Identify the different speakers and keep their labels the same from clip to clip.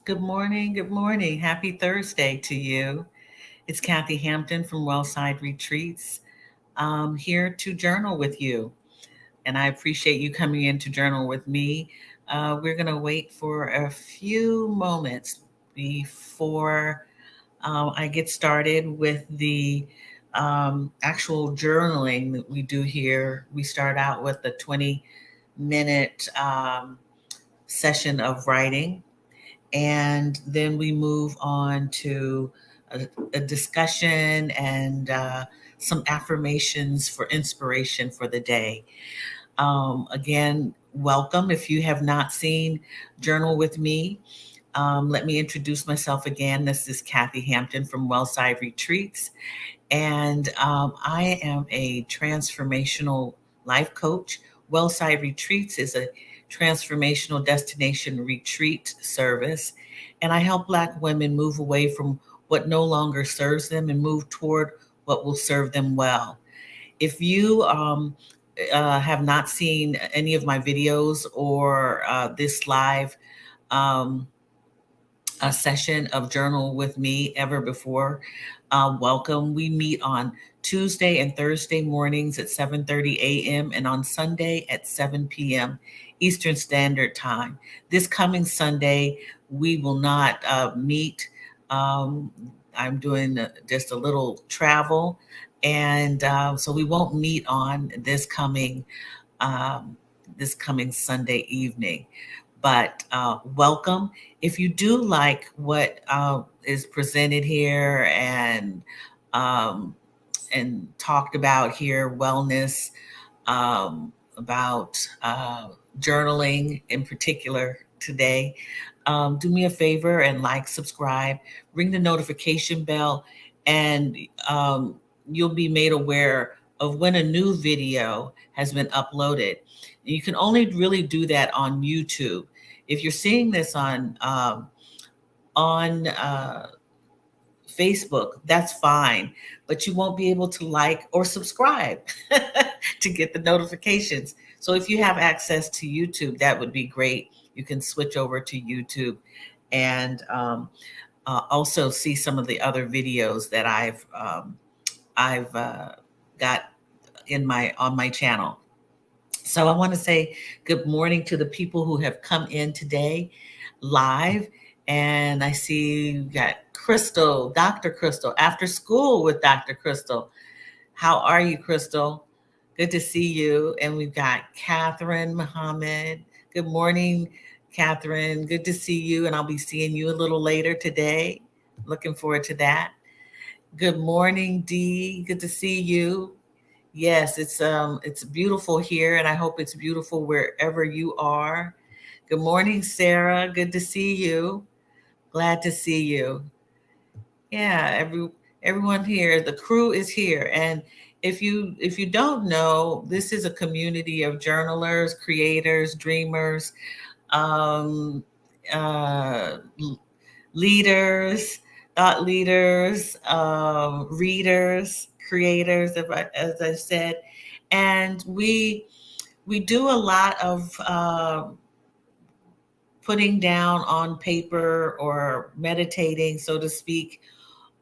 Speaker 1: Good morning. Good morning. Happy Thursday to you. It's Kathy Hampton from Wellside Retreats. Here to journal with you. And I appreciate you coming in to journal with me. We're going to wait for a few moments before I get started with the actual journaling that we do here. We start out with a 20-minute session of writing, and then we move on to a discussion and some affirmations for inspiration for the day. Again, welcome. If you have not seen Journal with Me, let me introduce myself again. This is Kathy Hampton from Wellside Retreats, and I am a transformational life coach. Wellside Retreats is a transformational destination retreat service, and I help Black women move away from what no longer serves them and move toward what will serve them well. If you have not seen any of my videos or this live um, a session of Journal with Me ever before, welcome. We meet on Tuesday and Thursday mornings at 7:30 a.m. and on Sunday at 7 p.m. Eastern Standard Time. This coming Sunday, we will not meet. Um, I'm doing just a little travel, and so we won't meet on um, this coming Sunday evening. But welcome. If you do like what is presented here um, and talked about here, wellness, about journaling in particular today, do me a favor and like, subscribe, ring the notification bell, and you'll be made aware of when a new video has been uploaded. You can only really do that on YouTube. If you're seeing this on Facebook, that's fine, but you won't be able to like or subscribe to get the notifications. So if you have access to YouTube, that would be great. You can switch over to YouTube and also see some of the other videos that I've got in my on my channel. So I want to say good morning to the people who have come in today live. And I see you got Crystal, Dr. Crystal, after school with Dr. Crystal. How are you, Crystal? Good to see you. And we've got Catherine Muhammad. Good morning, Catherine. Good to see you. And I'll be seeing you a little later today. Looking forward to that. Good morning, Dee. Good to see you. Yes, it's beautiful here, and I hope it's beautiful wherever you are. Good morning, Sarah. Good to see you. Glad to see you. Yeah, everyone here, the crew is here. And if you don't know, this is a community of journalers, creators, dreamers, um, uh, leaders, thought leaders, readers, creators, as I said, and we do a lot of putting down on paper or meditating, so to speak,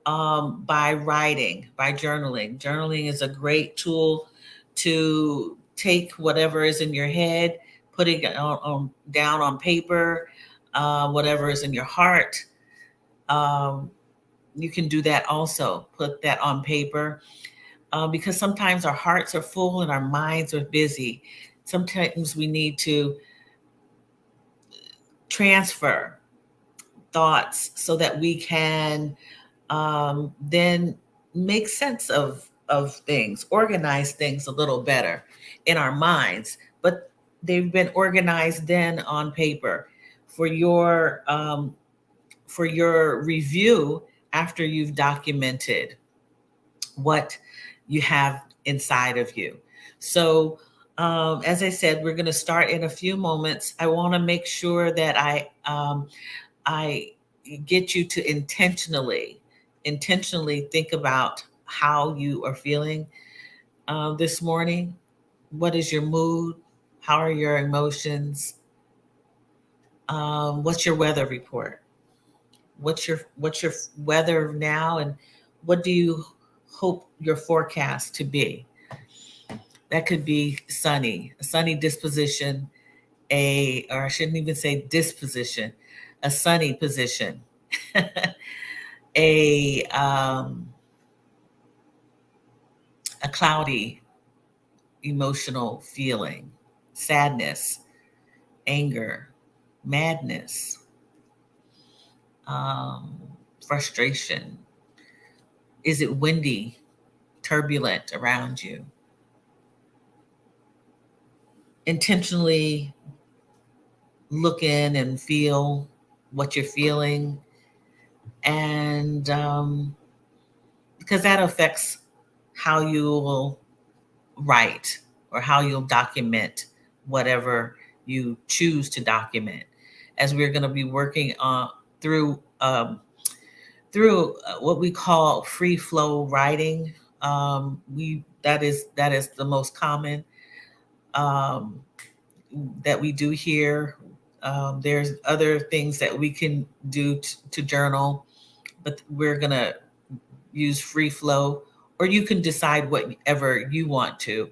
Speaker 1: by writing, by journaling. Journaling is a great tool to take whatever is in your head, putting it down on paper, whatever is in your heart. Um, you can do that also, put that on paper, because sometimes our hearts are full and our minds are busy. Sometimes we need to transfer thoughts so that we can then make sense of things, organize things a little better in our minds. But they've been organized then on paper for your review after you've documented what you have inside of you. So, as I said, we're going to start in a few moments. I want to make sure that I get you to intentionally think about how you are feeling this morning. What is your mood? How are your emotions? What's your weather report? What's your weather now, and what do you hope your forecast to be? That could be sunny, a sunny disposition, or I shouldn't even say disposition, a sunny position, a a cloudy emotional feeling, sadness, anger, madness, um, frustration. Is it windy, turbulent around you? Intentionally look in and feel what you're feeling, and because that affects how you will write or how you'll document whatever you choose to document. As we're going to be working through what we call free flow writing, we that is the most common um, that we do here. There's other things that we can do to journal, but we're gonna use free flow, or you can decide whatever you want to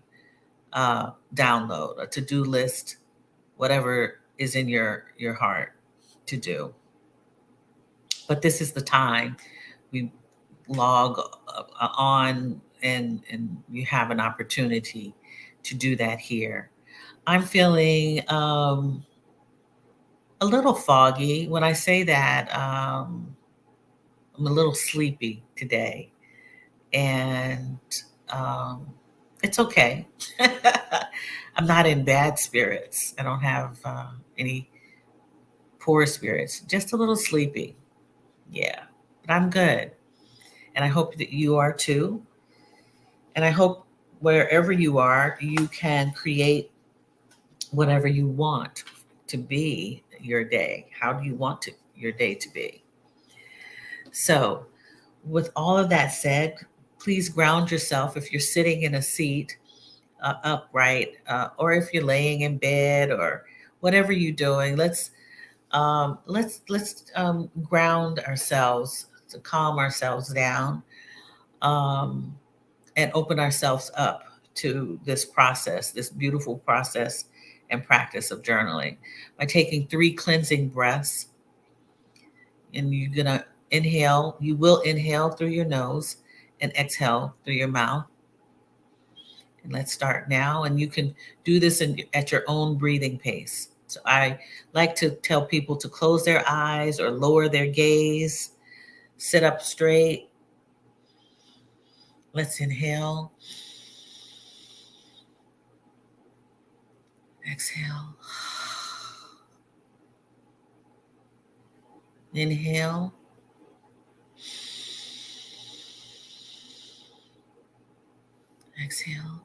Speaker 1: download, a to-do list, whatever is in your heart to do. But this is the time we log on, and you have an opportunity to do that here. I'm feeling a little foggy. When I say that, I'm a little sleepy today, and um, it's okay. I'm not in bad spirits. I don't have any poor spirits, just a little sleepy. Yeah, but I'm good. And I hope that you are too. And I hope wherever you are, you can create whatever you want to be your day. How do you want your day to be? So, with all of that said, please ground yourself. If you're sitting in a seat upright, or if you're laying in bed, or whatever you're doing, let's ground ourselves to calm ourselves down, um, and open ourselves up to this process, this beautiful process and practice of journaling, by taking 3 cleansing breaths. And you're gonna inhale. You will inhale through your nose and exhale through your mouth. And let's start now. And you can do this at your own breathing pace. So I like to tell people to close their eyes or lower their gaze, sit up straight. Let's inhale, exhale, inhale, exhale.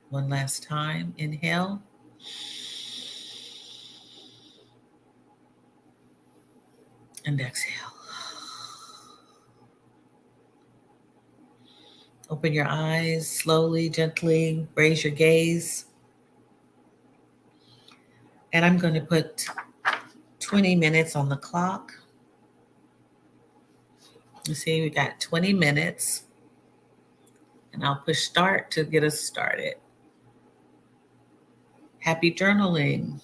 Speaker 1: One last time. Inhale. And exhale. Open your eyes slowly, gently. Raise your gaze. And I'm going to put 20 minutes on the clock. You see, we got 20 minutes. And I'll push start to get us started. Happy journaling.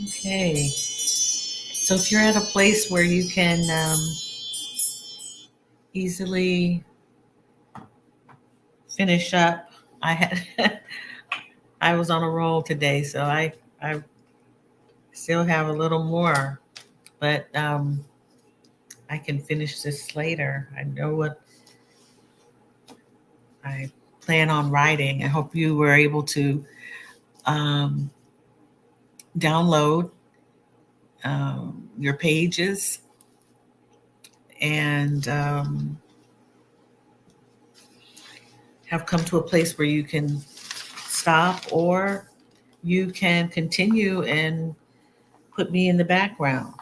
Speaker 1: Okay. So if you're at a place where you can easily finish up, I had I was on a roll today, so I still have a little more, but I can finish this later. I know what I plan on writing. I hope you were able to um, download your pages and have come to a place where you can stop, or you can continue and put me in the background,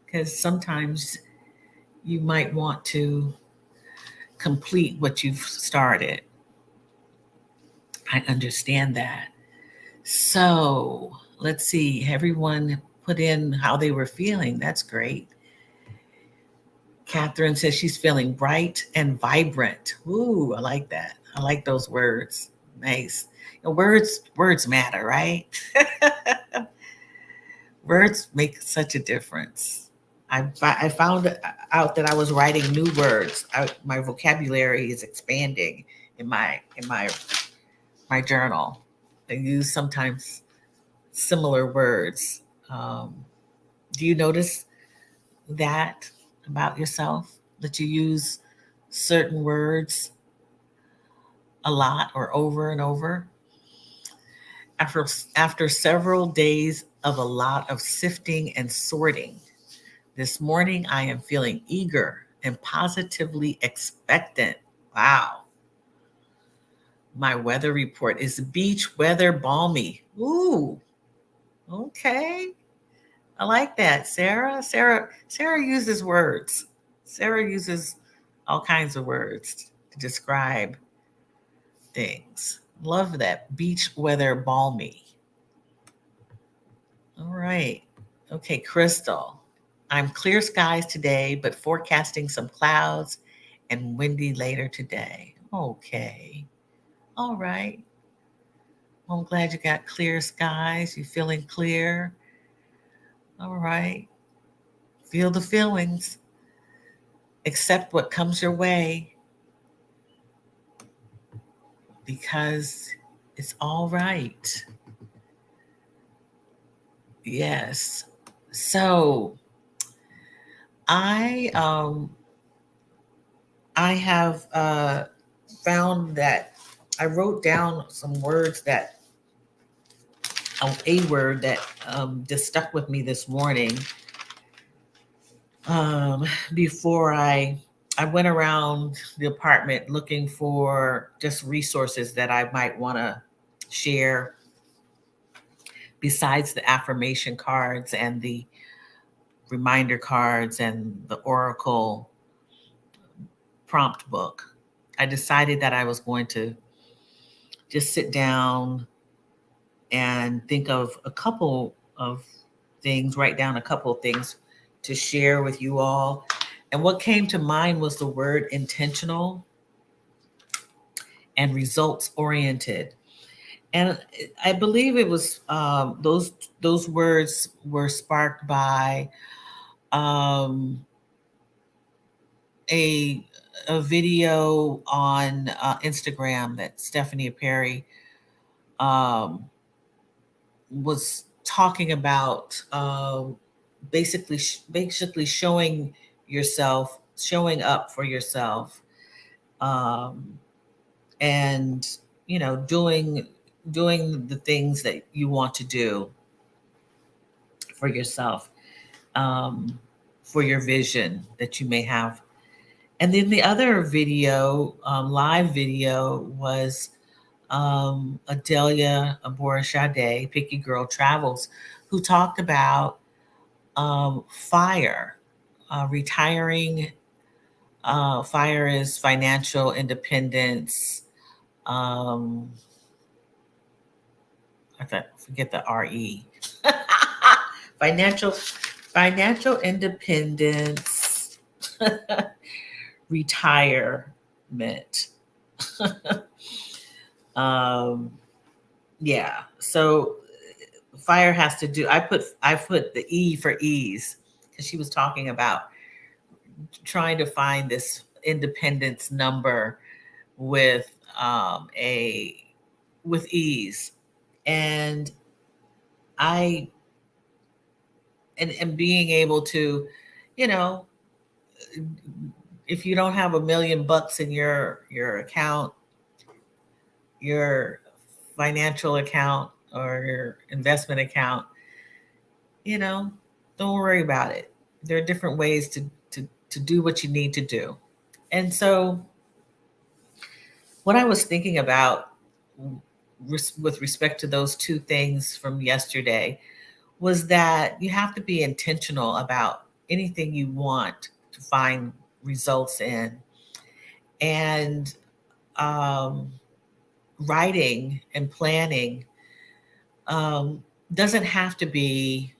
Speaker 1: because sometimes you might want to complete what you've started. I understand that. So let's see, everyone put in how they were feeling. That's great. Catherine says she's feeling bright and vibrant. Ooh, I like that. I like those words. Nice. You know, words matter, right? Words make such a difference. I found out that I was writing new words. My vocabulary is expanding in my journal. I use sometimes similar words. Do you notice that about yourself, that you use certain words a lot or over and over? After several days of a lot of sifting and sorting, this morning I am feeling eager and positively expectant. Wow. My weather report is beach weather balmy. Ooh, okay. I like that. Sarah uses words. Sarah uses all kinds of words to describe things. Love that. Beach weather balmy. All right. Okay, Crystal. I'm clear skies today, but forecasting some clouds and windy later today. Okay. All right. Well, I'm glad you got clear skies. You feeling clear? All right. Feel the feelings. Accept what comes your way, because it's all right. Yes. So I I have found that I wrote down some words that a word that just stuck with me this morning. Before I went around the apartment looking for just resources that I might want to share besides the affirmation cards and the reminder cards and the Oracle prompt book. I decided that I was going to just sit down and think of a couple of things, write down a couple of things to share with you all. And what came to mind was the word intentional and results oriented. And I believe it was those words were sparked by um, a a video on Instagram that Stephanie Perry um, was talking about, basically showing up for yourself, um, and doing the things that you want to do for yourself, um, for your vision that you may have. And then the other video, live video, was Adelia Aborashade, Picky Girl Travels, who talked about FIRE, retiring. FIRE is financial independence. Um, forget the RE. Financial independence, retirement. um, yeah. So fire has to do. I put the E for ease, because she was talking about trying to find this independence number with a with ease. And I and being able to, you know, if you don't have $1 million in your account, your financial account or your investment account, you know, don't worry about it. There are different ways to do what you need to do. And so, what I was thinking about with respect to those two things from yesterday was that you have to be intentional about anything you want to find results in. And um, writing and planning um, doesn't have to be,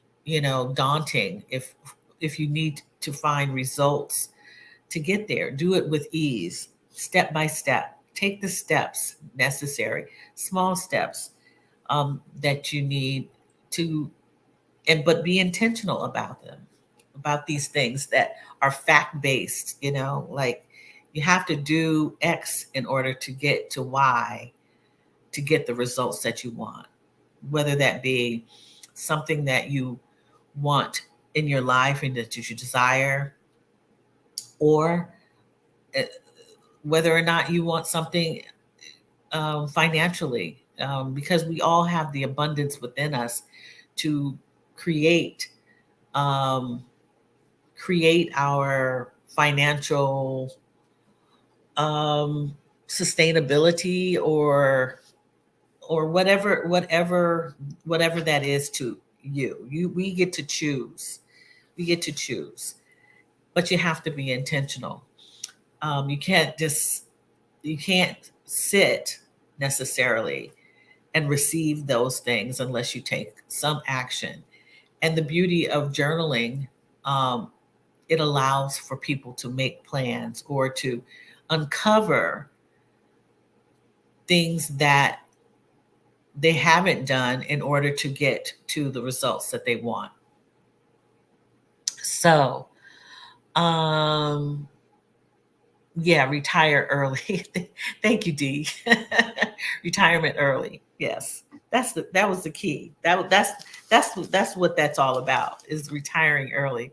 Speaker 1: daunting. If you need to find results to get there, do it with ease, step by step. Take the steps necessary, small steps that you need to, but be intentional about them, about these things that are fact based. Like, you have to do X in order to get to Y, to get the results that you want, whether that be something that you want in your life and that you should desire, or uh, whether or not you want something financially, because we all have the abundance within us to create um, create our financial um, sustainability, or whatever that is to you. We get to choose. We get to choose, but you have to be intentional. You can't just you can't sit necessarily and receive those things unless you take some action. And the beauty of journaling, um, it allows for people to make plans or to uncover things that they haven't done in order to get to the results that they want. So, um, yeah, retire early. Thank you, Dee. Retirement early. Yes, that was the key. That's what that's all about, is retiring early.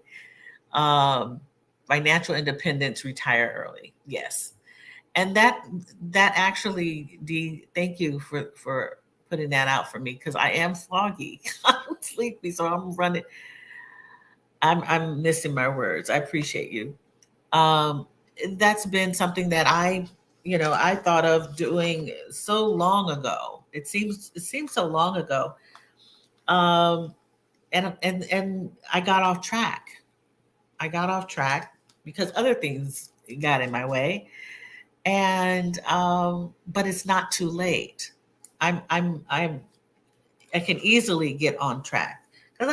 Speaker 1: Um, Financial independence, retire early. Yes, and that actually, Dee, thank you for putting that out for me, because I am foggy. I'm sleepy, so I'm running. I'm missing my words. I appreciate you. Um, that's been something that I thought of doing so long ago. It seems so long ago. Um, and I got off track. I got off track because other things got in my way. And but it's not too late. I can easily get on track, because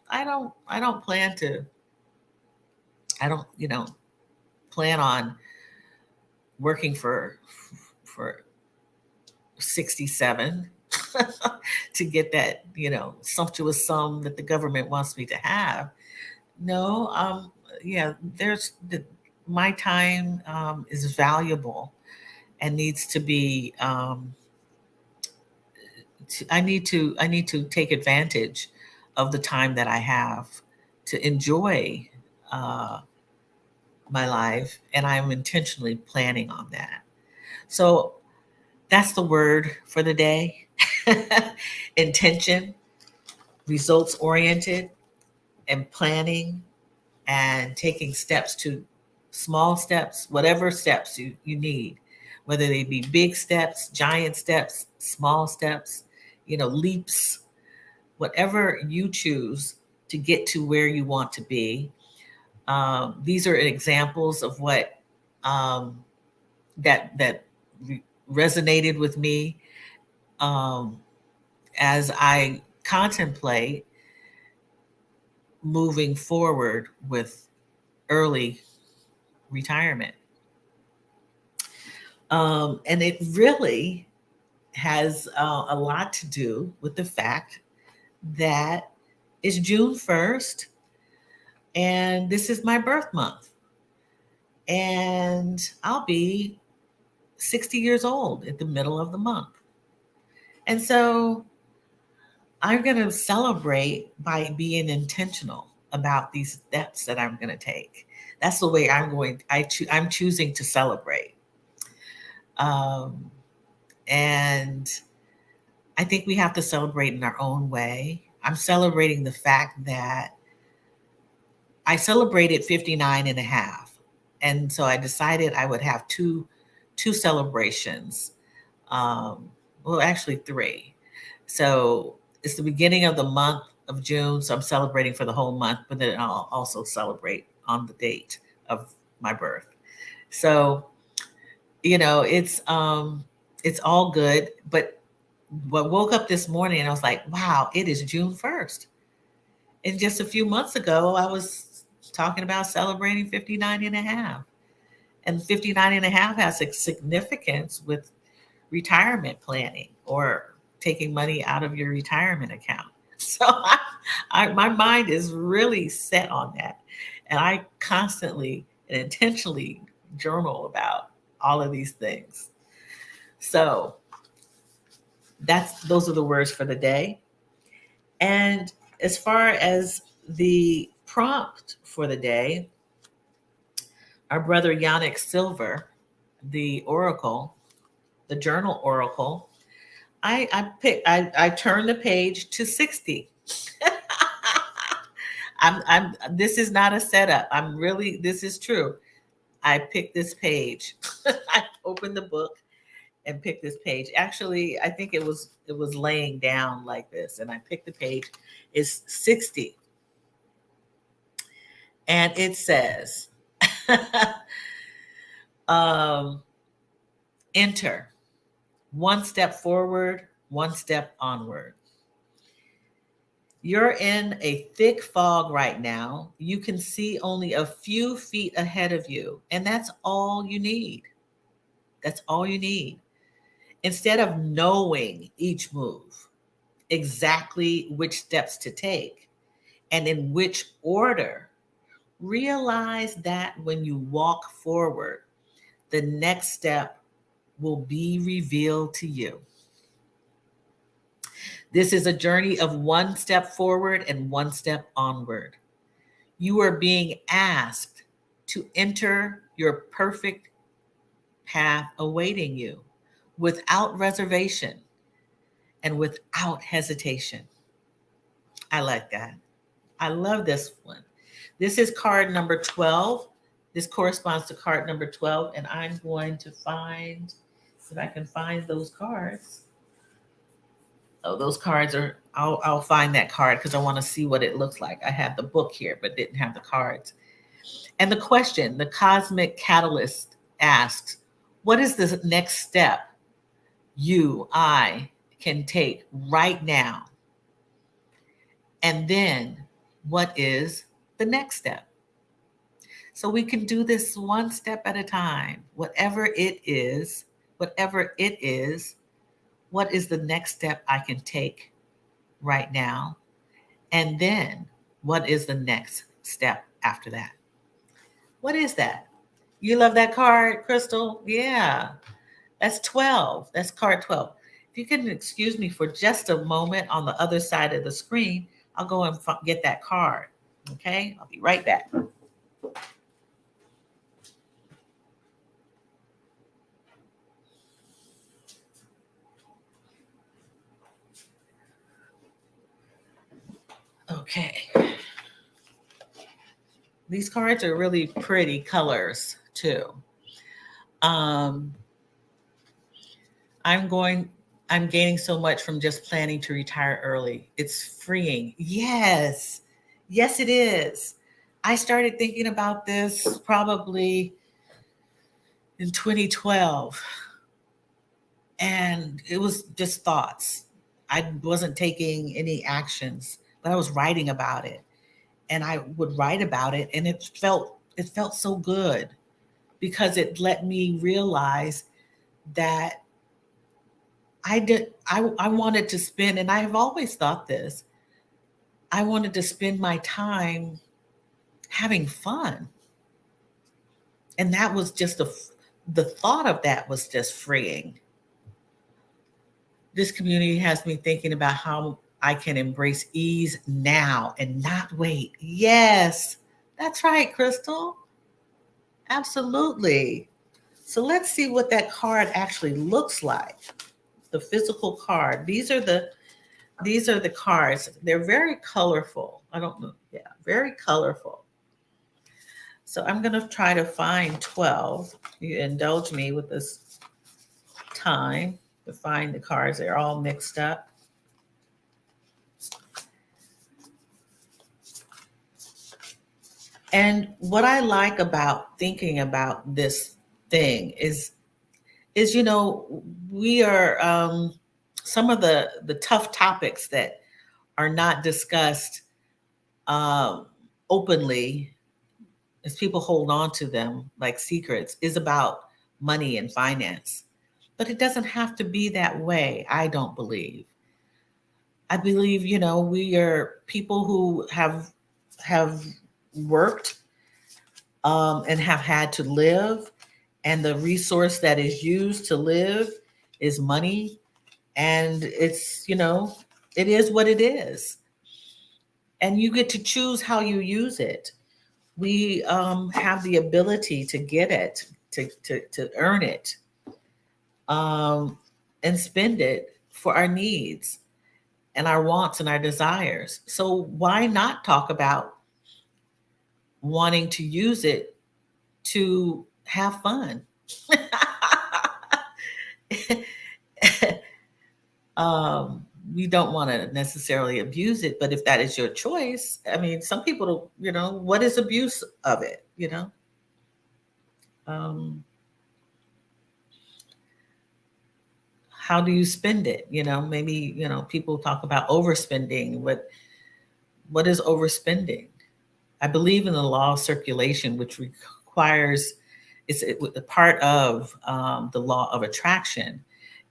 Speaker 1: I don't plan to I don't plan on working for 67 to get that sumptuous sum that the government wants me to have. No, yeah, my time is valuable and needs to be. I need to take advantage of the time that I have to enjoy uh, my life, and I'm intentionally planning on that. So that's the word for the day. Intention, results oriented, and planning, and taking steps, to small steps, whatever steps you need, whether they be big steps, giant steps, small steps, leaps, whatever you choose to get to where you want to be. These are examples of what um, that resonated with me um, as I contemplate moving forward with early retirement. And it really has a lot to do with the fact that it's June 1st and this is my birth month. And I'll be 60 years old at the middle of the month. And so I'm going to celebrate by being intentional about these steps that I'm going to take. That's the way I'm choosing to celebrate. Um, and I think we have to celebrate in our own way. I'm celebrating the fact that I celebrated 59 and a half. And so I decided I would have two celebrations. Well, actually three. So it's the beginning of the month of June. So I'm celebrating for the whole month, but then I'll also celebrate on the date of my birth. So, it's all good. But woke up this morning and I was like, wow, it is June 1st. And just a few months ago, I was talking about celebrating 59 and a half. And 59 and a half has a significance with retirement planning or taking money out of your retirement account. So my mind is really set on that. And I constantly and intentionally journal about all of these things. So those are the words for the day. And as far as the prompt for the day, our brother Yannick Silver, the oracle, the journal oracle, I turned the page to 60. This is not a setup. This is true. I picked this page. I opened the book and picked this page. Actually, I think it was laying down like this, and I picked the page. It's 60. And it says, um, enter. One step forward, one step onward. You're in a thick fog right now. You can see only a few feet ahead of you, and that's all you need. That's all you need. Instead of knowing each move, exactly which steps to take, and in which order, realize that when you walk forward, the next step will be revealed to you. This is a journey of one step forward and one step onward. You are being asked to enter your perfect path awaiting you without reservation and without hesitation. I like that. I love this one. This is card number 12. This corresponds to card number 12, and I'm going to find, if I can find those cards. Oh, those cards are, I'll find that card because I want to see what it looks like. I had the book here, but didn't have the cards. And the question, the cosmic catalyst asks, what is the next step I can take right now? And then what is the next step? So we can do this one step at a time. Whatever it is, what is the next step I can take right now? And then what is the next step after that? What is that? You love that card, Crystal? Yeah, that's 12. That's card 12. If you can excuse me for just a moment on the other side of the screen, I'll go and get that card. Okay, I'll be right back. Okay. These cards are really pretty colors too. Um, I'm gaining so much from just planning to retire early. It's freeing. Yes. Yes, it is. I started thinking about this probably in 2012, and it was just thoughts. I wasn't taking any actions, but I was writing about it. And I would write about it, and it felt so good because it let me realize that I wanted to spend, and I have always thought this, I wanted to spend my time having fun. And that was just the thought of that was just freeing. This community has me thinking about how I can embrace ease now and not wait. Yes, that's right, Crystal. Absolutely. So let's see what that card actually looks like. The physical card. These are the cards. They're very colorful. I don't know. Yeah, very colorful. So I'm going to try to find 12. You indulge me with this time to find the cards. They're all mixed up. And what I like about thinking about this thing is we are some of the tough topics that are not discussed um, openly as people hold on to them like secrets is about money and finance. But it doesn't have to be that way, I don't believe. I believe, we are people who have worked and have had to live, and the resource that is used to live is money, and it is what it is, and you get to choose how you use it. We have the ability to get it, to earn it, um, and spend it for our needs and our wants and our desires. So why not talk about wanting to use it to have fun? We don't want to necessarily abuse it, but if that is your choice, I mean, some people, what is abuse of it? Um, how do you spend it? Maybe people talk about overspending. What is overspending? I believe in the law of circulation, which requires it's a part of the law of attraction,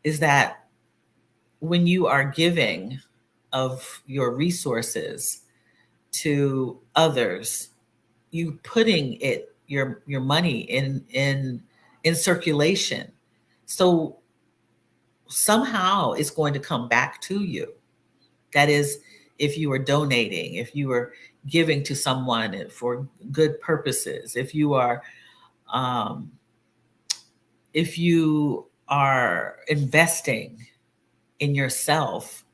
Speaker 1: is that when you are giving of your resources to others, you putting your money in circulation. So somehow it's going to come back to you. That is, if you are donating, if you are giving to someone for good purposes, um, if you are investing in yourself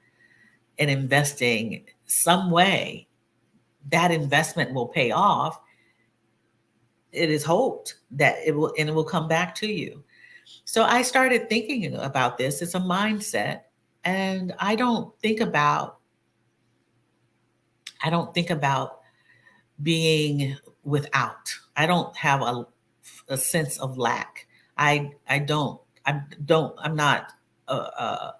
Speaker 1: and investing some way, that investment will pay off. It is hoped that it will come back to you. So I started thinking about this. It's a mindset, and I don't think about being without. I don't have a sense of lack. I'm not uh,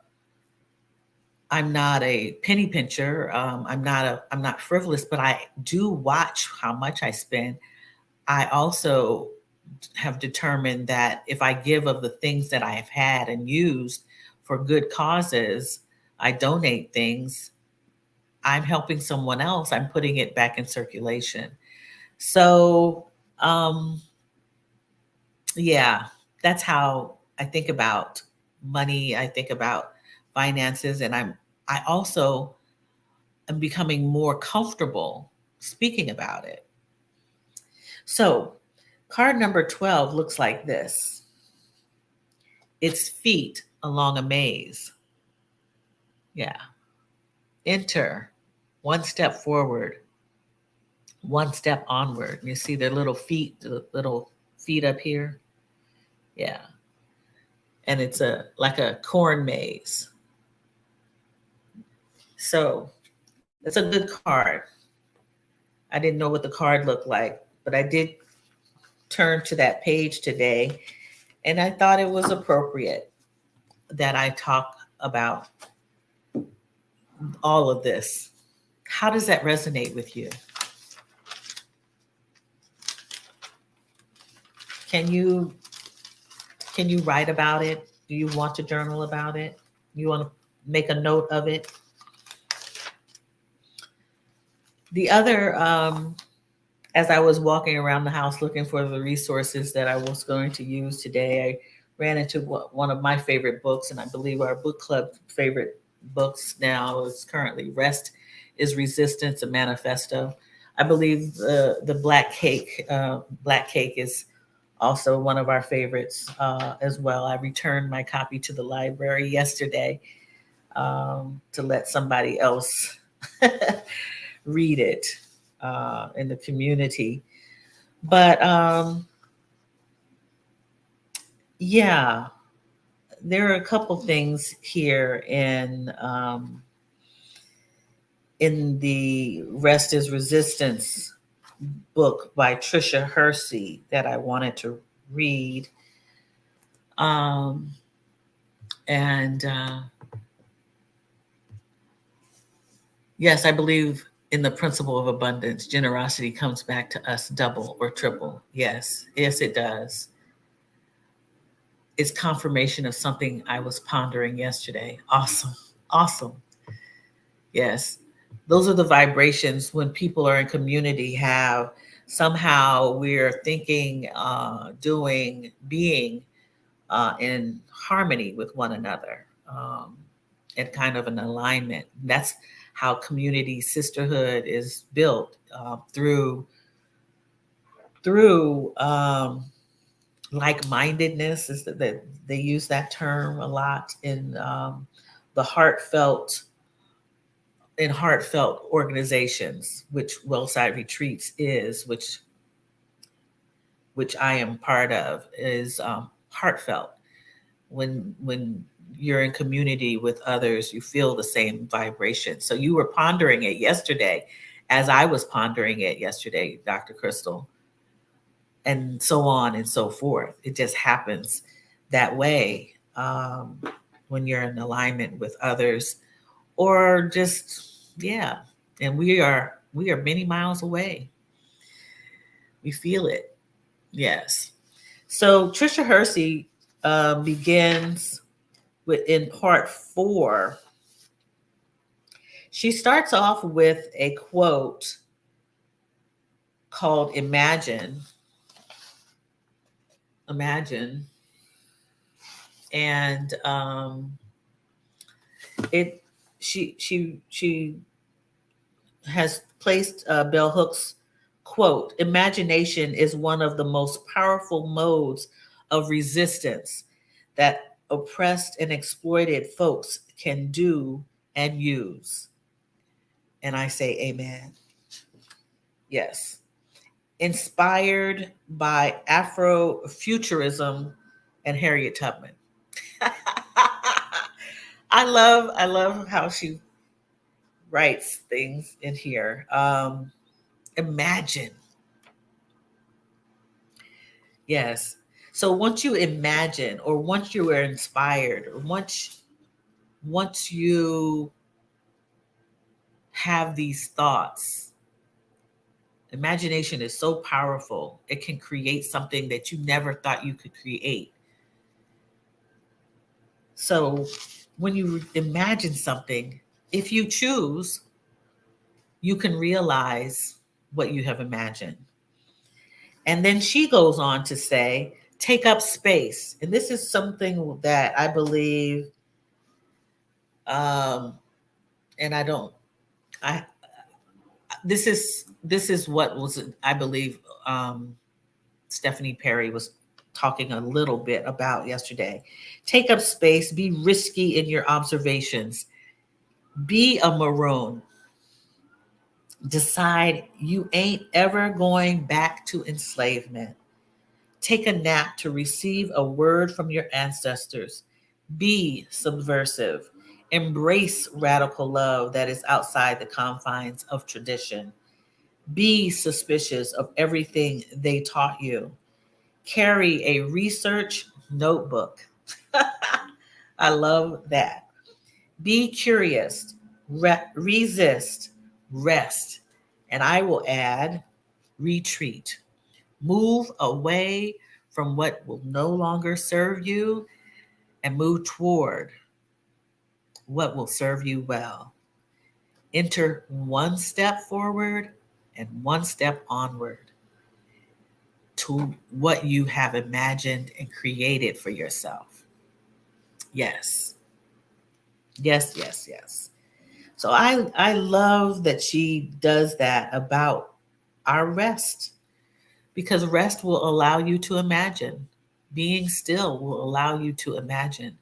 Speaker 1: I'm not a penny pincher. I'm not frivolous, but I do watch how much I spend. I also have determined that if I give of the things that I have had and used for good causes, I donate things, I'm helping someone else, I'm putting it back in circulation. So, yeah, that's how I think about money. I think about finances, and I also am becoming more comfortable speaking about it. So, card number 12 looks like this. It's feet along a maze. Yeah. Enter, one step forward, one step onward. You see their little feet, the little feet up here? Yeah. And it's like a corn maze. So it's a good card. I didn't know what the card looked like, but I did turn to that page today, and I thought it was appropriate that I talk about all of this. How does that resonate with you? Can you can you write about it? Do you want to journal about it? You want to make a note of it? The other, as I was walking around the house looking for the resources that I was going to use today, I ran into one of my favorite books, and I believe our book club favorite books now is currently Rest is Resistance, a Manifesto. I believe the Black Cake is also one of our favorites as well. I returned my copy to the library yesterday to let somebody else read it in the community. But yeah, there are a couple things here in the Rest is Resistance book by Tricia Hersey that I wanted to read. Um, and yes, I believe in the principle of abundance. Generosity comes back to us double or triple. Yes, yes, it does. It's confirmation of something I was pondering yesterday. Awesome. Awesome. Yes. Those are the vibrations when people are in community have somehow we're thinking, doing, being in harmony with one another and kind of an alignment. That's how community sisterhood is built through like-mindedness. Is that they use that term a lot in the heartfelt organizations, which Wellside Retreats is, which I am part of, is heartfelt. When you're in community with others, you feel the same vibration. So you were pondering it yesterday, as I was pondering it yesterday, Dr. Crystal, and so on and so forth. It just happens that way when you're in alignment with others, or just yeah. And we are many miles away. We feel it. Yes. So Trisha Hersey begins with in part 4. She starts off with a quote called "Imagine." Imagine, and it. She has placed Bell Hooks quote: "Imagination is one of the most powerful modes of resistance that oppressed and exploited folks can do and use." And I say, Amen. Yes. Inspired by Afrofuturism and Harriet Tubman. I love how she writes things in here. Imagine. Yes. So once you imagine, or once you are inspired, or once you have these thoughts, imagination is so powerful. It can create something that you never thought you could create. So when you imagine something, if you choose, you can realize what you have imagined. And then she goes on to say, take up space. And this is something that I believe, um, and I don't, I, this is what was, I believe, Stephanie Perry was talking a little bit about yesterday. Take up space, be risky in your observations, be a maroon. Decide you ain't ever going back to enslavement. Take a nap to receive a word from your ancestors. Be subversive. Embrace radical love that is outside the confines of tradition. Be suspicious of everything they taught you. Carry a research notebook. I love that. Be curious, resist, rest, and I will add retreat. Move away from what will no longer serve you and move toward what will serve you well. enter one step forward and one step onward to what you have imagined and created for yourself. Yes, yes, yes, yes. So I love that she does that about our rest, because rest will allow you to imagine. Being still will allow you to imagine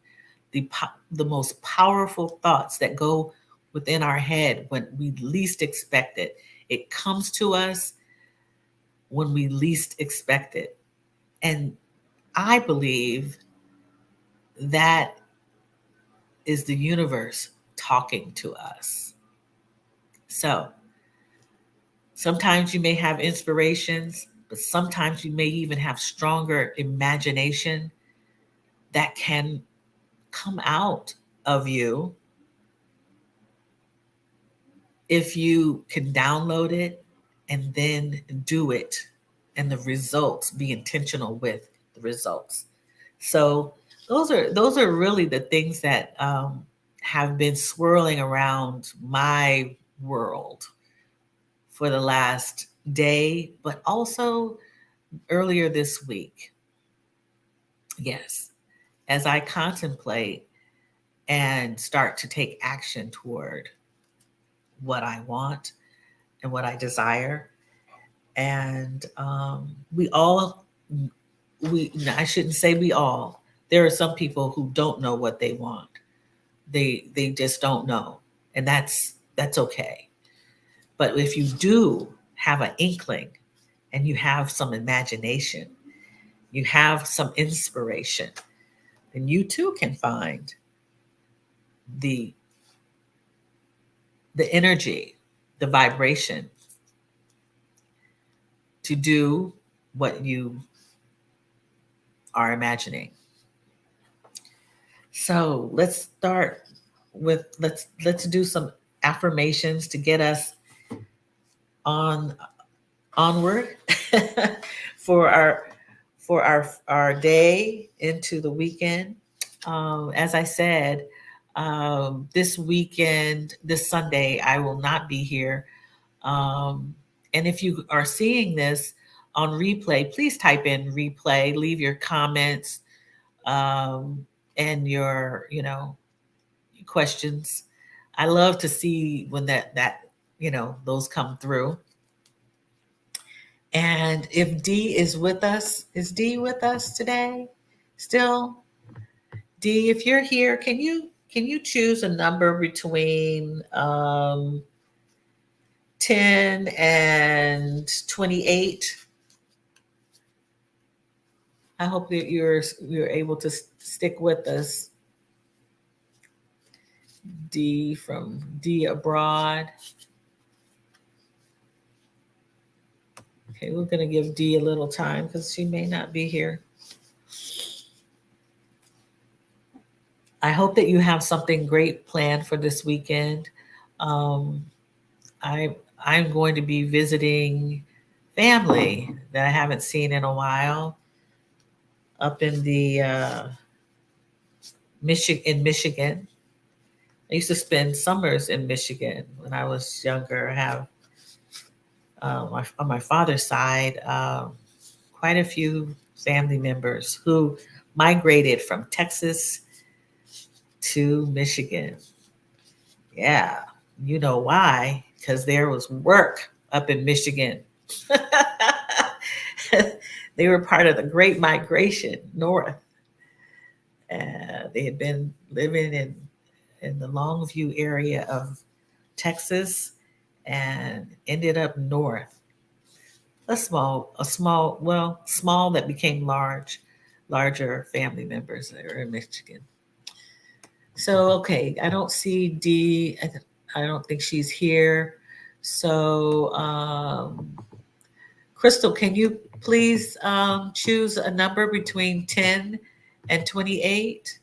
Speaker 1: the most powerful thoughts that go within our head when we least expect it. It comes to us when we least expect it. And I believe that is the universe talking to us. So sometimes you may have inspirations, but sometimes you may even have stronger imagination that can come out of you if you can download it and then do it, and the results, be intentional with the results. So those are really the things that have been swirling around my world for the last day, but also earlier this week. Yes, as I contemplate and start to take action toward what I want and what I desire. And I shouldn't say we all, there are some people who don't know what they want. They just don't know. And that's okay. But if you do have an inkling and you have some imagination, you have some inspiration, then you too can find the the energy, the vibration to do what you are imagining. So let's do some affirmations to get us on onward for our day into the weekend. As I said, this weekend, this Sunday, I will not be here. And if you are seeing this on replay, please type in replay, leave your comments, and your, questions. I love to see when those come through. And if Dee is with us, is Dee with us today? Still, Dee, if you're here, can you choose a number between 10 and 28? I hope that you're able to stick with us. D from D abroad. Okay, we're going to give D a little time because she may not be here. I hope that you have something great planned for this weekend. Um, I'm going to be visiting family that I haven't seen in a while up in the Michigan. I used to spend summers in Michigan when I was younger. I have on my father's side quite a few family members who migrated from Texas to Michigan. Yeah, you know why? Because there was work up in Michigan. They were part of the Great Migration north. They had been living in the Longview area of Texas and ended up north. Small that became larger family members that are in Michigan. So, okay, I don't see Dee. I don't think she's here. So, Crystal, can you please choose a number between 10 and 28?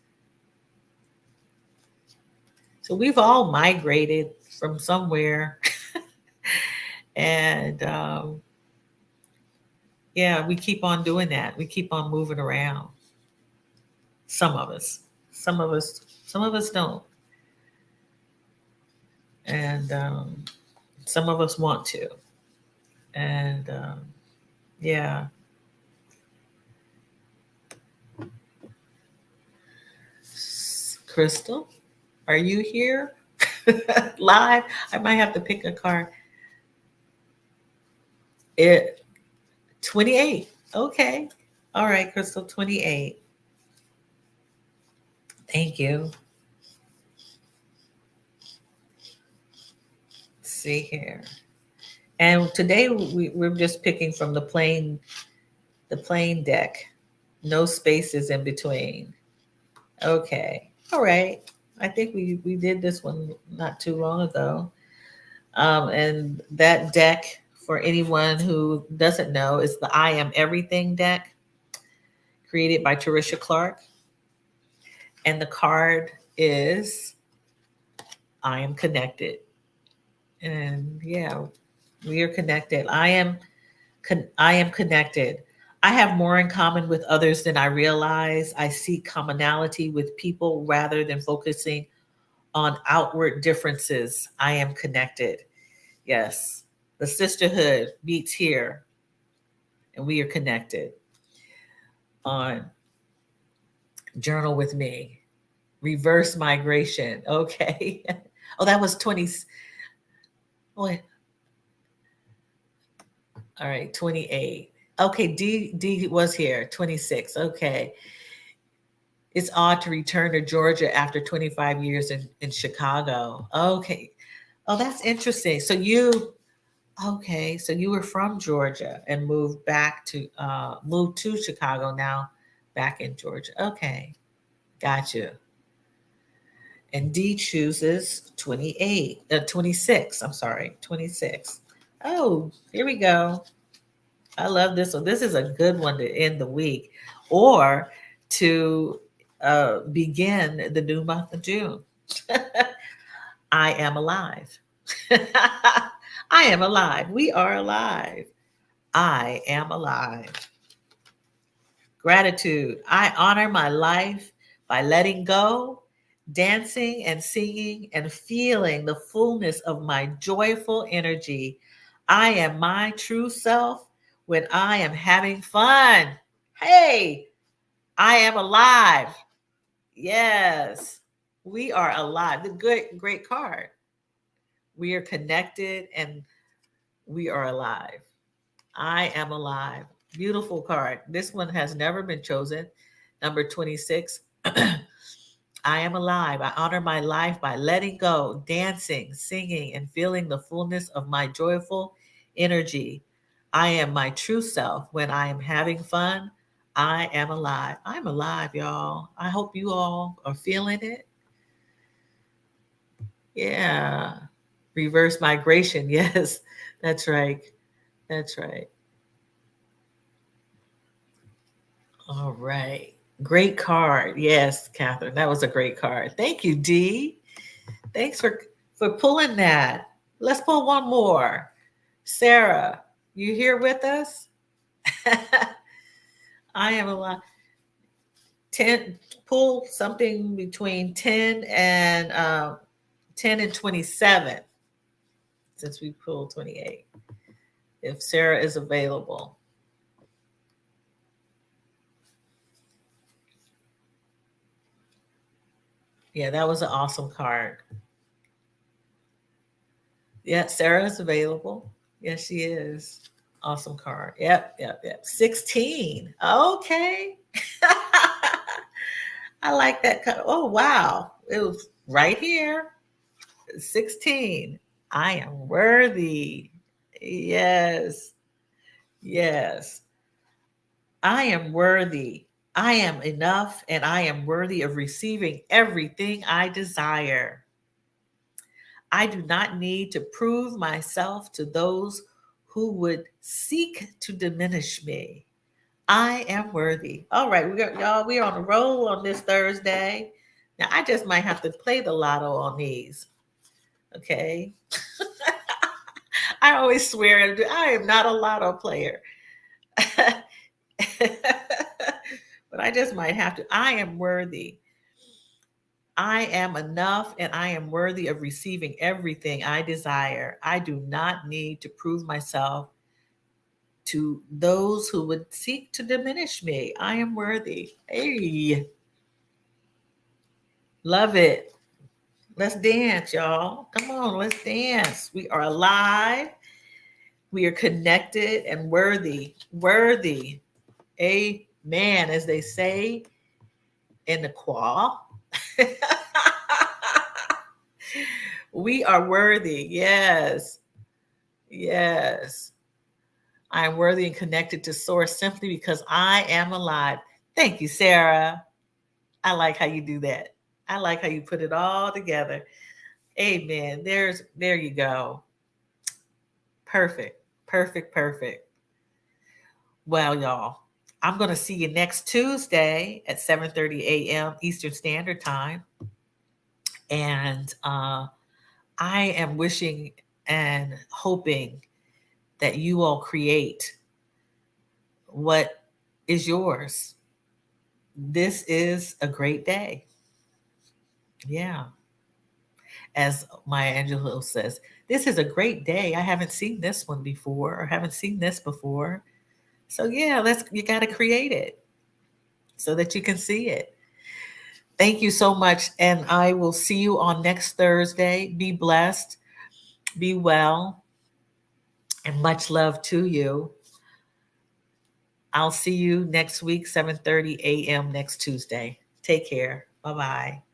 Speaker 1: So we've all migrated from somewhere. And yeah, we keep on doing that. We keep on moving around. Some of us. Some of us don't. And some of us want to. And yeah, Crystal, are you here live? I might have to pick a card. It 28. Okay. All right, Crystal, 28. Thank you. Let's see here. And today we're just picking from the plain deck. No spaces in between. Okay. All right. I think we did this one not too long ago. And that deck, for anyone who doesn't know, is the I Am Everything deck created by Terisha Clark. And the card is I am connected. And yeah, we are connected. I am connected. I have more in common with others than I realize. I seek commonality with people rather than focusing on outward differences. I am connected. Yes. The sisterhood meets here and we are connected on Journal with Me. Reverse migration. Okay. Oh, that was 20. Oh, all right, 28. Okay, D was here, 26. Okay. It's odd to return to Georgia after 25 years in Chicago. Okay. Oh, that's interesting. So you were from Georgia and moved to Chicago now, back in Georgia. Okay. Gotcha. And D chooses 26. I'm sorry, 26. Oh, here we go. I love this one. This is a good one to end the week or to begin the new month of June. I am alive. I am alive. We are alive. I am alive. Gratitude. I honor my life by letting go, dancing and singing and feeling the fullness of my joyful energy. I am my true self when I am having fun. Hey, I am alive. Yes, we are alive. The great card. We are connected and we are alive. I am alive. Beautiful card. This one has never been chosen. Number 26. I am alive. I honor my life by letting go, dancing, singing, and feeling the fullness of my joyful energy. I am my true self when I am having fun. I am alive. I'm alive, y'all. I hope you all are feeling it. Yeah. Reverse migration. Yes, that's right. That's right. All right. Great card. Yes, Catherine. That was a great card. Thank you, Dee. Thanks for pulling that. Let's pull one more. Sarah, you here with us? I am a lot. 10 pull something between 10 and 27 since we pulled 28. If Sarah is available. Yeah, that was an awesome card. Yeah, Sarah is available. Yes, she is. Awesome card. Yep. 16. Okay. I like that card. Oh, wow. It was right here. 16. I am worthy. Yes. Yes. I am worthy. I am enough and I am worthy of receiving everything I desire. I do not need to prove myself to those who would seek to diminish me. I am worthy. All right, we got y'all. We're on a roll on this Thursday. Now I just might have to play the lotto on these. Okay. I always swear I am not a lotto player. But I just might have to. I am worthy. I am enough and I am worthy of receiving everything I desire. I do not need to prove myself to those who would seek to diminish me. I am worthy. Hey, love it. Let's dance, y'all. Come on, let's dance. We are alive. We are connected and worthy. Worthy. Amen, as they say in the choir. We are worthy. Yes. Yes. I am worthy and connected to Source simply because I am alive. Thank you, Sarah. I like how you do that. I like how you put it all together. Amen. There you go. Perfect. Perfect. Perfect. Well, y'all, I'm going to see you next Tuesday at 7:30 a.m. Eastern Standard Time. And I am wishing and hoping that you all create what is yours. This is a great day. Yeah. As Maya Angelou says, this is a great day. I haven't seen this one before or haven't seen this before. So yeah, you got to create it so that you can see it. Thank you so much. And I will see you on next Thursday. Be blessed, be well, and much love to you. I'll see you next week, 7:30 a.m. next Tuesday. Take care. Bye-bye.